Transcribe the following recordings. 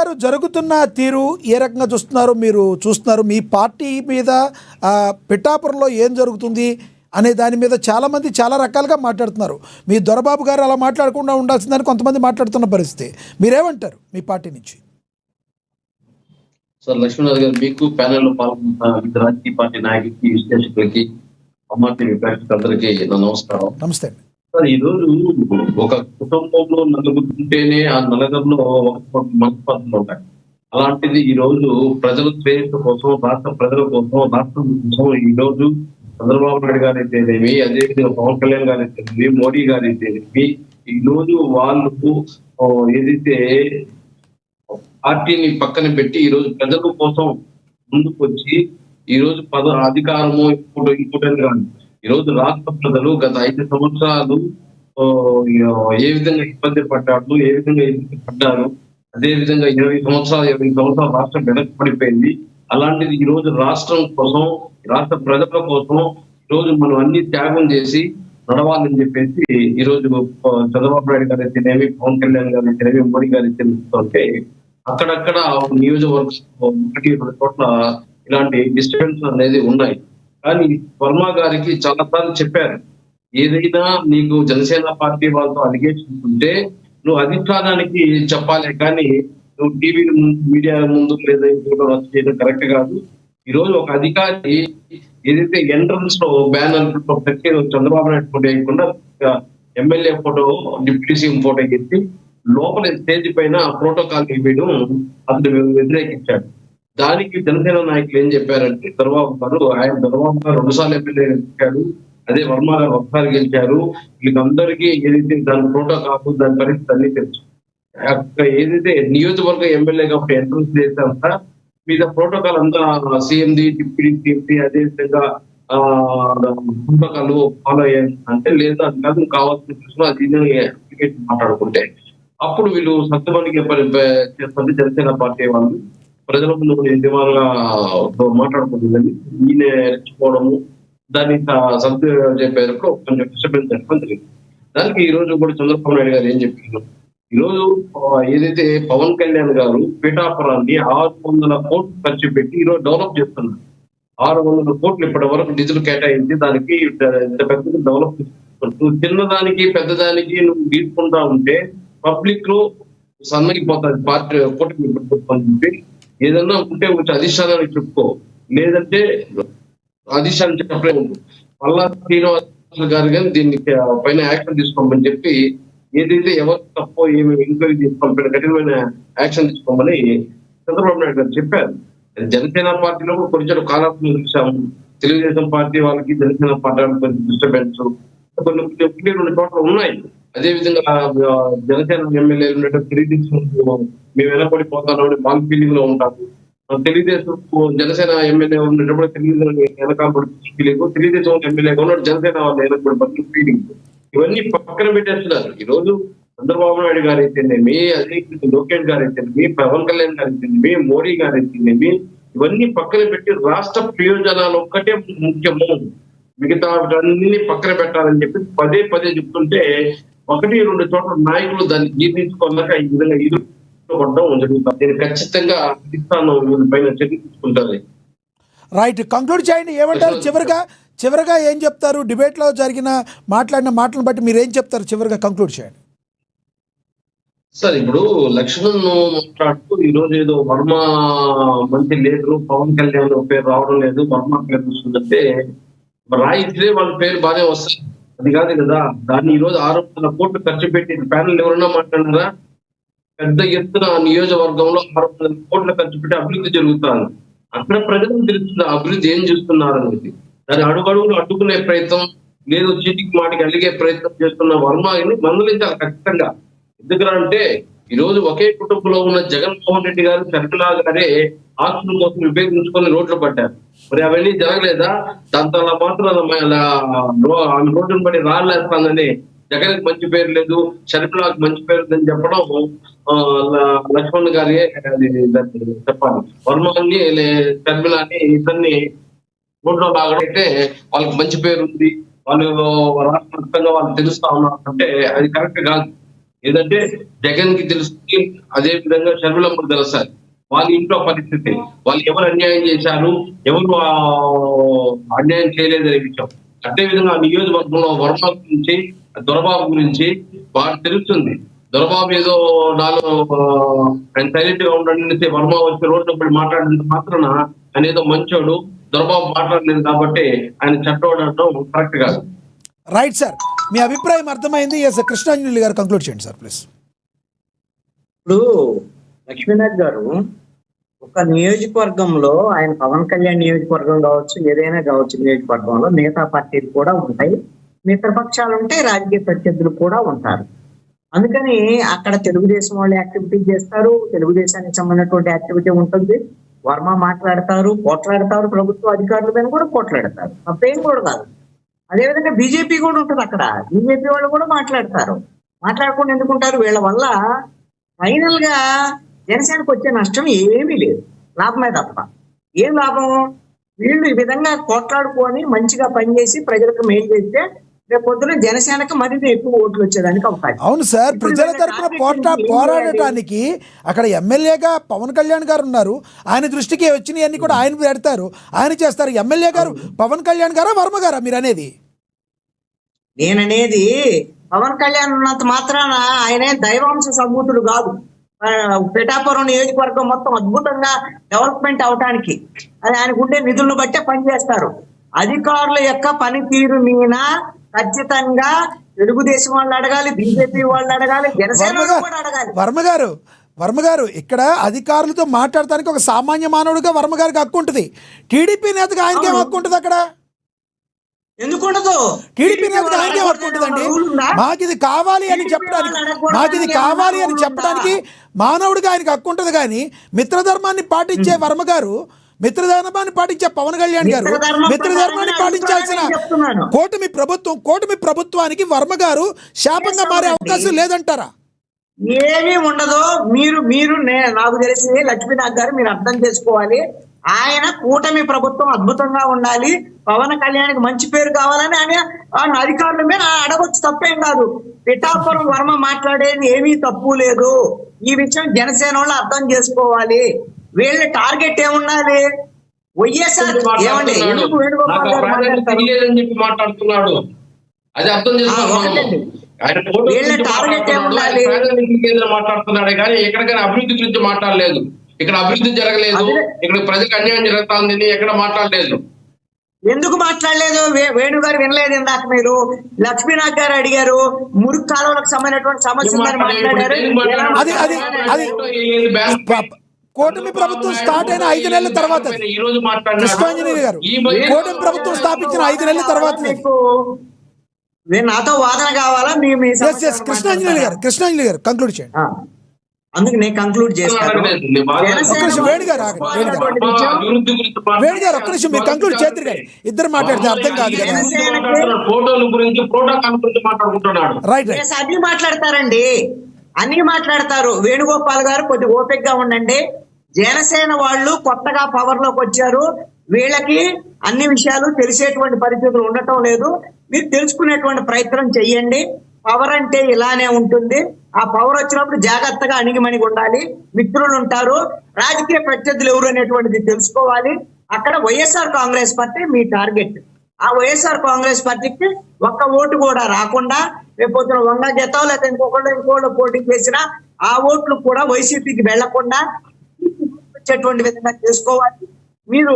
గారు జరుగుతున్న తీరు ఏ రకంగా చూస్తున్నారు? మీరు చూస్తున్నారు మీ పార్టీ మీద పిఠాపురంలో ఏం జరుగుతుంది అనే దాని మీద చాలామంది చాలా రకాలుగా మాట్లాడుతున్నారు. మీ దొరబాబు గారు అలా మాట్లాడకుండా ఉండాల్సిందని కొంతమంది మాట్లాడుతున్న పరిస్థితి. మీరేమంటారు మీ పార్టీ నుంచి? సార్ లక్ష్మీనాథ్ గారు, మీకు ప్యానెల్లో పాల్గొంటున్న వివిధ రాజకీయ పార్టీ నాయకులకి, విశ్లేషకులకి, అమ్మాటి అందరికీ నా నమస్కారం. నమస్తే. సార్, ఈ రోజు ఒక కుటుంబంలో నలుగురు ఉంటేనే ఆ నలుగురిలో ఒక మనస్పర్ధలు ఉంటాయి. అలాంటిది ఈ రోజు ప్రజల శ్రేయస్సు కోసం, రాష్ట్ర ప్రజల కోసం, రాష్ట్రం కోసం ఈ రోజు చంద్రబాబు నాయుడు గారు అయితేనేమి, అదేవిధంగా పవన్ కళ్యాణ్ గారు అయితేనేమి, మోడీ గారు అయితేనేమి, ఈ రోజు వాళ్ళు ఏదైతే పార్టీని పక్కన పెట్టి ఈ రోజు ప్రజల కోసం ముందుకు వచ్చి ఈ రోజు అధికారము ఇంకోటి కాదు. ఈ రోజు రాష్ట్ర ప్రజలు గత 5 సంవత్సరాలు ఏ విధంగా ఇబ్బంది పడ్డారు, ఏ విధంగా ఇబ్బంది పడ్డారు, అదే విధంగా 20 సంవత్సరాలు రాష్ట్రం వెనకబడిపోయింది. అలాంటిది ఈ రోజు రాష్ట్రం కోసం, రాష్ట్ర ప్రజల కోసం ఈ రోజు మనం అన్ని త్యాగం చేసి నడవాలని చెప్పేసి ఈ రోజు చంద్రబాబు నాయుడు గారు అయితేనేమి, పవన్ కళ్యాణ్ గారు అయితేనేమి, మోడీ గారు అయితేనే అక్కడక్కడ నియోజకవర్గం 1-2 చోట్ల ఇలాంటి డిస్టర్బెన్స్ అనేది ఉన్నాయి. కానీ వర్మ గారికి చాలా సార్లు చెప్పారు, ఏదైనా నీకు జనసేన పార్టీ వాళ్ళతో అలిగేషన్స్ ఉంటే నువ్వు అధిష్టానానికి చెప్పాలి, కానీ నువ్వు టీవీ మీడియా ముందు లేదా చేయడం కరెక్ట్ కాదు. ఈ రోజు ఒక అధికారి ఏదైతే ఎంట్రన్స్ లో బ్యానర్ పెట్టి చంద్రబాబు నాయుడు ఫోటో వేయకుండా MLA photo, deputy CM photo ఎత్తి లోపల స్టేజ్ పైన ప్రోటోకాల్ వేయడం అతను వ్యతిరేకించాడు. దానికి జనసేన నాయకులు ఏం చెప్పారంటే, చంద్రబాబు గారు 2 సార్లు ఎమ్మెల్యే గెలిచాడు, అదే వర్మ గారు 1 సారి గెలిచారు, వీళ్ళందరికీ ఏదైతే దాని ప్రోటోకాల్, దాని పరిస్థితి అన్ని తెలుసు. ఏదైతే నియోజకవర్గ ఎమ్మెల్యే కాబట్టి ఎంట్రన్స్ చేశాక మీద ప్రోటోకాల్ అంతా సీఎంది, డిప్యూటీ సీఎంది, అదే విధంగా ప్రోటోకాల్ ఫాలో అయ్యారు అంటే, లేదా అది కాదు కావాల్సిన అది మాట్లాడుకుంటే అప్పుడు వీళ్ళు సత్యమణికి చేస్తుంది జనసేన పార్టీ వాళ్ళు. ప్రజల ముందు నిజమాలుగా మాట్లాడుకుంటుందని ఈయన రెచ్చిపోవడము, దాన్ని సద్వినియోగం చెప్పేటప్పుడు కొంచెం డిస్టర్బెన్స్ చెప్పడం జరిగింది. దానికి ఈ రోజు కూడా చంద్రబాబు నాయుడు గారు ఏం చెప్పారు, ఈ రోజు ఏదైతే పవన్ కళ్యాణ్ గారు పిఠాపురాన్ని 600 కోట్లు ఖర్చు పెట్టి ఈ రోజు డెవలప్ చేస్తున్నారు. 600 కోట్లు ఇప్పటి వరకు నిధులు కేటాయించి దానికి ఇంత పెద్ద డెవలప్ చేసుకుంటూ, చిన్నదానికి పెద్దదానికి నువ్వు తీసుకుంటా ఉంటే పబ్లిక్ లో సన్నగిపోతుంది పార్టీ కూటమి ప్రభుత్వం చెప్పి. ఏదన్నా ఉంటే కొంచెం అధిష్టానానికి చెప్పుకో, లేదంటే అధిష్టానం చెప్పలేదు. మళ్ళా శ్రీనివాస్ గారు కానీ దీన్ని పైన యాక్షన్ తీసుకోమని చెప్పి, ఏదైతే ఎవరు తప్పో ఏమి ఎంక్వైరీ తీసుకోమని, కఠినమైన యాక్షన్ తీసుకోమని చంద్రబాబు నాయుడు గారు చెప్పారు. జనసేన పార్టీలో కొంచెం కాలాపం చూసాము. తెలుగుదేశం పార్టీ వాళ్ళకి జనసేన పార్టీ కొంచెం డిస్టర్బెన్స్ కొన్ని 2 చోట్ల ఉన్నాయి. అదే విధంగా జనసేన ఎమ్మెల్యేలు ఉన్నట్టు తెలుగుదేశం మేము వెనకబడిపోతాను బాగా ఫీలింగ్ లో ఉంటాము. తెలుగుదేశం జనసేన ఎమ్మెల్యే ఉన్నప్పుడు తెలుగుదేశం వెనకాల ఫీలింగ్, తెలుగుదేశం ఎమ్మెల్యేగా ఉన్నట్టు జనసేన వాళ్ళు వెనకబడి ఫీలింగ్. ఇవన్నీ పక్కన పెట్టేస్తున్నారు. ఈ రోజు చంద్రబాబు నాయుడు గారు అయితేనేమి, అదే లోకేష్ గారు అయితేనేమి, పవన్ కళ్యాణ్ గారు అయితేనేమి, మోడీ గారు అయితేనేమి, ఇవన్నీ పక్కన పెట్టి రాష్ట్ర ప్రయోజనాలు ఒక్కటే ముఖ్యము, మిగతా అన్ని పక్కన పెట్టాలని చెప్పి పదే చెప్తుంటే 1-2 చోట్ల నాయకులు దాన్ని జీర్ణించుకోలేక ఈ విధంగా ఎదుర్కోవడం జరుగుతుంది. నేను ఖచ్చితంగా అధిష్టానం పైన చర్య తీసుకుంటారు. రైట్, కంక్లూడ్ చేయండి. ఏమంటారు చివరిగా ఏం చెప్తారు? డిబేట్ లో మాట్లాడిన మాటలను బట్టి మీరు ఏం చెప్తారు? చివరిగా కంక్లూడ్ చేయండి సార్. ఇప్పుడు లక్ష్మణ్ మాట్లాడుతూ ఈ రోజు ఏదో వర్మ మంచి లీడరు, పవన్ కళ్యాణ్ పేరు రావడం లేదు, వర్మ పేరు వస్తుందంటే రాయితే వాళ్ళ పేరు బాగానే వస్తుంది, అది కాదు కదా. దాన్ని ఈ రోజు 600 కోట్లు ఖర్చు పెట్టి ప్యానెల్ ఎవరన్నా మాట్లాడారా? పెద్ద ఎత్తున నియోజకవర్గంలో 600 కోట్ల ఖర్చు పెట్టి అభివృద్ధి జరుగుతుంది. అక్కడ ప్రజలకు తెలుస్తుంది అభివృద్ధి ఏం చేస్తున్నారు అనేది. దాన్ని అడుగడుగులు అడ్డుకునే ప్రయత్నం, లేదు చీటికి మాటికి అలిగే ప్రయత్నం చేస్తున్న వర్మని మందలించాలి ఖచ్చితంగా. ఎందుకంటే ఈ రోజు ఒకే కుటుంబంలో ఉన్న జగన్మోహన్ రెడ్డి గారు, శర్మిలా గారే ఆస్తుల కోసం విభేదించుకొని రోడ్లు పడ్డారు. మరి అవన్నీ జరగలేదా? దాంతో మాత్రం ఆమె రోడ్డును బట్టి రాలేస్తానని జగన్కి మంచి పేరు లేదు, షర్మిలాకి మంచి పేరు లేదని చెప్పడం లక్ష్మణ్ గారి చెప్పాలి. వర్మని షర్మిలాని ఇద్దరిని రోడ్లో లాగడంటే వాళ్ళకి మంచి పేరు ఉంది, వాళ్ళు రాష్ట్ర వ్యాప్తంగా వాళ్ళు తెలుస్తా ఉన్నారు అంటే అది కరెక్ట్ కాదు. ఏదంటే జగన్ కి తెలుస్తుంది, అదే విధంగా షర్మిలమ్మకు తెలుస్తుంది వాళ్ళ ఇంట్లో పరిస్థితి, వాళ్ళు ఎవరు అన్యాయం చేశారు, ఎవరు అన్యాయం చేయలేదనే విషయం. అదే విధంగా ఆ నియోజకవర్గంలో వర్మ గురించి, దొరబాబు గురించి బాగా తెలుస్తుంది. దొరబాబు ఏదో నాలో ఆయన సైలెంట్ గా ఉండండి, వర్మ వచ్చి రోడ్డు పడి మాట్లాడినంత మాత్రాన ఆయన ఏదో మంచోడు, దొరబాబు మాట్లాడలేదు కాబట్టి ఆయన చట్టం కరెక్ట్ కాదు. రైట్ సార్, మీ అభిప్రాయం అర్థమైంది. ఎస్ కృష్ణాంజలి గారు కంక్లూడ్ చేయండి సార్ ప్లీజ్. ఇప్పుడు లక్ష్మీనాథ్ గారు ఒక నియోజకవర్గంలో, ఆయన పవన్ కళ్యాణ్ నియోజకవర్గం కావచ్చు, ఏదైనా కావచ్చు, నియోజకవర్గంలో మిగతా పార్టీలు కూడా ఉంటాయి, మిత్రపక్షాలు ఉంటాయి, రాజకీయ ప్రత్యర్థులు కూడా ఉంటారు. అందుకని అక్కడ తెలుగుదేశం వాళ్ళు యాక్టివిటీ చేస్తారు, తెలుగుదేశానికి సంబంధించినటువంటి యాక్టివిటీ ఉంటుంది, వర్మ మాట్లాడతారు, పోట్లాడతారు, ప్రభుత్వ అధికారుల మీద కూడా పోట్లాడతారు, తప్పేం కూడా కాదు. అదేవిధంగా బీజేపీ కూడా ఉంటుంది అక్కడ, బీజేపీ వాళ్ళు కూడా మాట్లాడతారు. మాట్లాడకుండా ఎందుకుంటారు? వీళ్ళ వల్ల ఫైనల్ గా జనసేనకు వచ్చే నష్టం ఏమీ లేదు, లాభమే తప్ప. ఏం లాభం? వీళ్ళు ఈ విధంగా పోట్లాడుకొని మంచిగా పనిచేసి ప్రజలకు మేలు చేస్తే రేపు పొద్దున జనసేనకు మరింత ఎక్కువ ఓట్లు వచ్చేదానికి అవకాశం. అవును సార్, ప్రజల తరఫున పోరాడటానికి అక్కడ ఎమ్మెల్యేగా పవన్ కళ్యాణ్ గారు ఉన్నారు, ఆయన దృష్టికి వచ్చినవన్నీ కూడా ఆయన పెడతారు, ఆయన చేస్తారు. ఎమ్మెల్యే గారు పవన్ కళ్యాణ్ గారా వర్మ గారా మీరు అనేది? నేననేది పవన్ కళ్యాణ్ ఉన్నంత మాత్రాన ఆయనే దైవాంశ సంభూతుడు కాదు. పిఠాపురం నియోజకవర్గం మొత్తం అద్భుతంగా డెవలప్మెంట్ అవటానికి అది ఆయనకు ఉండే నిధులను బట్టే పనిచేస్తారు. అధికారుల యొక్క పనితీరు మీద ఖచ్చితంగా తెలుగుదేశం వాళ్ళు అడగాలి, బీజేపీ వాళ్ళు అడగాలి, జనసేన కూడా అడగాలి. వర్మ గారు ఇక్కడ అధికారులతో మాట్లాడటానికి ఒక సామాన్య మానవుడిగా వర్మ గారికి హక్కు ఉంటుంది, టీడీపీ నేతగా ఆయనకేం హక్కు ఉంటుంది? అక్కడ ఎందుకుండదు? టీడీపీ నేతగా ఆయనకేం హక్కు ఉంటుందండి? మాకు ఇది కావాలి అని చెప్పడానికి మానవుడిగా ఆయనకి హక్కు ఉంటుంది. కానీ మిత్రధర్మాన్ని పాటించే వర్మ గారు, మిత్రధర్మాన్ని పాటించే పవన్ కళ్యాణ్ గారు, మిత్రధర్మాన్ని పాటించాల్సిన కూటమి ప్రభుత్వానికి వర్మ గారు శాపంగా మారే అవకాశం లేదంటారా? ఏమీ ఉండదు. మీరు నాకు తెలిసి లక్ష్మీనాథ్ గారు మీరు అర్థం చేసుకోవాలి. ఆయన కూటమి ప్రభుత్వం అద్భుతంగా ఉండాలి, పవన్ కళ్యాణ్కి మంచి పేరు కావాలని ఆయన అధికారుల మీద అడగొచ్చు, తప్పేం కాదు. పిఠాపురం వర్మ మాట్లాడేది ఏమీ తప్పు లేదు. ఈ విషయం జనసేన వాళ్ళు అర్థం చేసుకోవాలి. వీళ్ళ టార్గెట్ ఏముండాలి? వైఎస్ఆర్ ఏమండి మాట్లాడుతున్నాడు, అది అర్థం చేసుకోవాలి. వీళ్ళ టార్గెట్ ఏముండాలి? మాట్లాడుతున్నాడు కానీ ఎక్కడికైనా అభివృద్ధి గురించి మాట్లాడలేదు. ఇక్కడ అభివృద్ధి జరగలేదు, ఇక్కడ ప్రజలకు అన్యాయం జరుగుతుంది, ఎక్కడ మాట్లాడలేదు. ఎందుకు మాట్లాడలేదు? వేణు గారు వినలేదు ఇందాక మీరు. లక్ష్మీనాథ్ గారు అడిగారు, మురుగు కాలువలకు సంబంధించినటువంటి సమస్య మాట్లాడారు. కూటమి ప్రభుత్వం స్టార్ట్ అయిన 5 నెలల తర్వాత కృష్ణాంజలి గారు, కూటమి ప్రభుత్వం స్థాపించిన 5 నెలల తర్వాత నాతో వాదన కావాలా? కృష్ణాంజలి గారు కంక్లూడ్ చేయండి. అందుకు నేను కంక్లూడ్ చేస్తాను. వేణు గారు ఒక్క నిమిషం మీరు కంక్లూడ్ చేద్దరు కానీ ఇద్దరు మాట్లాడితే అర్థం కాదు కదా. అన్ని మాట్లాడతారండి, అన్ని మాట్లాడతారు. వేణుగోపాల్ గారు కొద్దిగా ఓపికగా ఉండండి. జనసేన వాళ్ళు కొత్తగా పవర్ లోకి వచ్చారు, వీళ్ళకి అన్ని విషయాలు తెలిసేటువంటి పరిస్థితులు ఉండటం లేదు. మీరు తెలుసుకునేటువంటి ప్రయత్నం చెయ్యండి. పవర్ అంటే ఇలానే ఉంటుంది. ఆ పవర్ వచ్చినప్పుడు జాగ్రత్తగా అణిగిమణిగి ఉండాలి. మిత్రులు ఉంటారు, రాజకీయ ప్రత్యర్థులు ఎవరు అనేటువంటిది తెలుసుకోవాలి. అక్కడ వైఎస్ఆర్ కాంగ్రెస్ పార్టీ మీ టార్గెట్. ఆ వైఎస్ఆర్ కాంగ్రెస్ పార్టీకి ఒక్క ఓటు కూడా రాకుండా రేపొద్దున వంగ జతో లేకపోతే ఇంకోళ్ళు పోటీ చేసినా ఆ ఓట్లు కూడా వైసీపీకి వెళ్లకుండా వచ్చేటువంటి విధంగా చేసుకోవాలి. మీరు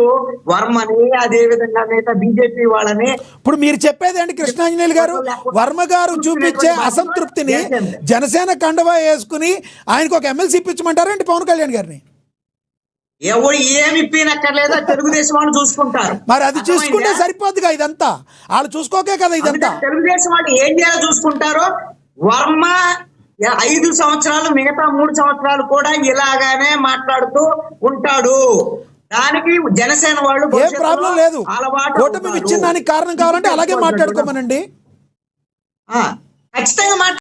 వర్మని, అదే విధంగా బీజేపీ వాళ్ళని ఇప్పుడు మీరు చెప్పేది ఏంటి కృష్ణాంజనేయులు గారు? వర్మ గారు చూపించే అసంతృప్తిని జనసేన కండవా వేసుకుని ఆయనకు ఒక ఎమ్మెల్సీ ఇప్పించమంటారండి పవన్ కళ్యాణ్ గారిని? ఎవరు ఏమి ఇప్పినక్కర్లేదో తెలుగుదేశం వాళ్ళు చూసుకుంటారు. మరి అది చూసుకుంటే సరిపోద్దిగా, ఇదంతా వాళ్ళు చూసుకోకే కదా ఇదంతా. తెలుగుదేశం వాళ్ళు ఏం చేయాలో చూసుకుంటారో. వర్మ 5 సంవత్సరాలు, మిగతా 3 సంవత్సరాలు కూడా ఇలాగానే మాట్లాడుతూ ఉంటాడు. దానికి జనసేన వాళ్ళు ఏ ప్రాబ్లం లేదు. కూటమి విచ్ఛిన్నానికి కారణం కావాలంటే అలాగే మాట్లాడుకోమనండి. ఖచ్చితంగా